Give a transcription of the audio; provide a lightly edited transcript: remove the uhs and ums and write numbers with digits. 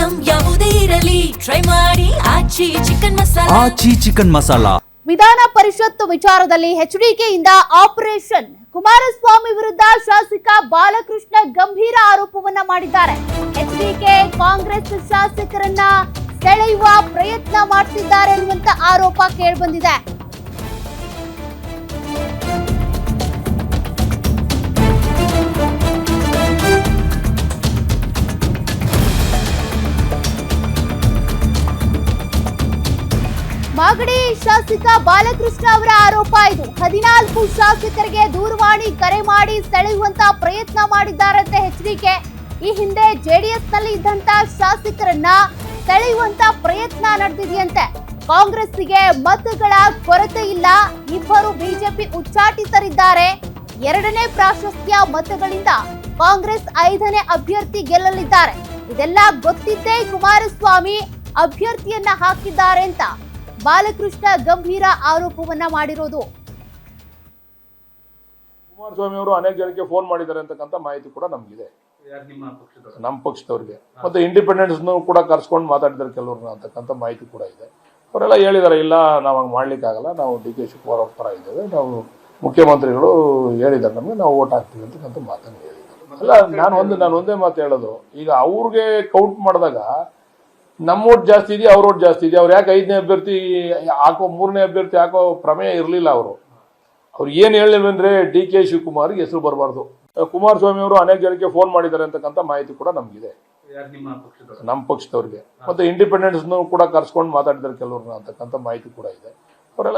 Item ಯಾವುದೇ ಇರಲಿ try ಮಾಡಿ ಆಚಿ ಚಿಕನ್ ಮಸಾಲಾ. ವಿಧಾನ ಪರಿಷತ್ ವಿಚಾರದಲ್ಲಿ ಎಚ್ಡಿಕೆಯಿಂದ ಆಪರೇಷನ್. ಕುಮಾರಸ್ವಾಮಿ ವಿರುದ್ಧ ಶಾಸಕ ಬಾಲಕೃಷ್ಣ ಗಂಭೀರ ಆರೋಪವನ್ನ ಮಾಡಿದ್ದಾರೆ. ಎಚ್ಡಿಕೆ ಕಾಂಗ್ರೆಸ್ ಶಾಸಕರನ್ನ ಸೆಳೆಯುವ ಪ್ರಯತ್ನ ಮಾಡ್ತಿದ್ದಾರೆ ಎನ್ನುವಂತ ಆರೋಪ ಕೇಳಿಬಂದಿದೆ. ಮಾಗಡಿ ಶಾಸಕ ಬಾಲಕೃಷ್ಣ ಅವರ ಆರೋಪ ಇದು. 14 ಶಾಸಕರಿಗೆ ದೂರವಾಣಿ ಕರೆ ಮಾಡಿ ಸೆಳೆಯುವಂತ ಪ್ರಯತ್ನ ಮಾಡಿದ್ದಾರಂತೆ ಎಚ್ಡಿಕೆ. ಈ ಹಿಂದೆ ಜೆಡಿಎಸ್ ನಲ್ಲಿ ಇದ್ದಂತ ಶಾಸಕರನ್ನ ಸೆಳೆಯುವಂತ ಪ್ರಯತ್ನ ನಡೆದಿದೆಯಂತೆ. ಕಾಂಗ್ರೆಸ್ಸಿಗೆ ಮತಗಳ ಕೊರತೆ ಇಲ್ಲ, ಇಬ್ಬರು ಬಿಜೆಪಿ ಉಚ್ಚಾಟಿತರಿದ್ದಾರೆ. 2ನೇ ಪ್ರಾಶಸ್ತ್ಯ ಮತಗಳಿಂದ ಕಾಂಗ್ರೆಸ್ 5ನೇ ಅಭ್ಯರ್ಥಿ ಗೆಲ್ಲಲಿದ್ದಾರೆ. ಇದೆಲ್ಲ ಗೊತ್ತಿದ್ದೇ ಕುಮಾರಸ್ವಾಮಿ ಅಭ್ಯರ್ಥಿಯನ್ನ ಹಾಕಿದ್ದಾರೆ ಅಂತ ಬಾಲಕೃಷ್ಣ ಗಂಭೀರ ಆರೋಪವನ್ನ ಮಾಡಿರೋದು. ಕುಮಾರಸ್ವಾಮಿ ಅವರು ಅನೇಕ ಜನಕ್ಕೆ ಫೋನ್ ಮಾಡಿದ್ದಾರೆ ಅಂತಕ್ಕಂಥ ಮಾಹಿತಿ ಕೂಡ ನಮಗಿದೆ, ನಮ್ಮ ಪಕ್ಷದವ್ರಿಗೆ. ಮತ್ತೆ ಇಂಡಿಪೆಂಡೆನ್ಸ್ ಕೂಡ ಕರ್ಸ್ಕೊಂಡು ಮಾತಾಡಿದ್ದಾರೆ ಕೆಲವ್ರನ್ನ ಅಂತಕ್ಕಂಥ ಮಾಹಿತಿ ಕೂಡ ಇದೆ. ಅವರೆಲ್ಲ ಹೇಳಿದ್ದಾರೆ, ಇಲ್ಲ ನಾವು ಹಂಗೆ ಮಾಡ್ಲಿಕ್ಕೆ ಆಗಲ್ಲ, ನಾವು ಡಿ.ಕೆ. ಶಿವಕುಮಾರ್ ಅವ್ರ ಪರ ಇದ್ದೇವೆ, ನಾವು ಮುಖ್ಯಮಂತ್ರಿಗಳು ಹೇಳಿದ್ದಾರೆ ನಮಗೆ, ನಾವು ಓಟ್ ಹಾಕ್ತೀವಿ ಅಂತಕ್ಕಂಥ ಮಾತನ್ನು ಹೇಳಿದ್ದಾರೆ. ಅಲ್ಲ, ನಾನು ಒಂದೇ ಮಾತು ಹೇಳೋದು, ಈಗ ಅವ್ರಿಗೆ ಕೌಂಟ್ ಮಾಡಿದಾಗ ನಮ್ಮ ಓಟ್ ಜಾಸ್ತಿ ಇದೆಯಾ, ಅವ್ರ ಓಟ್ ಜಾಸ್ತಿ ಇದೆಯಾ, ಅವ್ರು ಯಾಕೆ 5ನೇ ಅಭ್ಯರ್ಥಿ ಹಾಕೋ 3ನೇ ಅಭ್ಯರ್ಥಿ ಹಾಕೋ ಪ್ರಮೇಯ ಇರಲಿಲ್ಲ. ಅವ್ರು ಏನು ಹೇಳಿಲ್ವಂದ್ರೆ ಡಿ.ಕೆ. ಶಿವಕುಮಾರ್ಗೆ ಹೆಸರು ಬರಬಾರ್ದು. ಕುಮಾರಸ್ವಾಮಿ ಅವರು ಅನೇಕ ಜನಕ್ಕೆ ಫೋನ್ ಮಾಡಿದ್ದಾರೆ ಅಂತಕ್ಕಂಥ ಮಾಹಿತಿ ಕೂಡ ನಮಗಿದೆ, ನಮ್ಮ ಪಕ್ಷದವ್ರಿಗೆ. ಮತ್ತೆ ಇಂಡಿಪೆಂಡೆನ್ಸ್ ಕೂಡ ಕರ್ಸ್ಕೊಂಡು ಮಾತಾಡಿದ್ದಾರೆ ಕೆಲವ್ರನ್ನ ಅಂತಕ್ಕಂಥ ಮಾಹಿತಿ ಕೂಡ ಇದೆ. ಅವರೆಲ್ಲ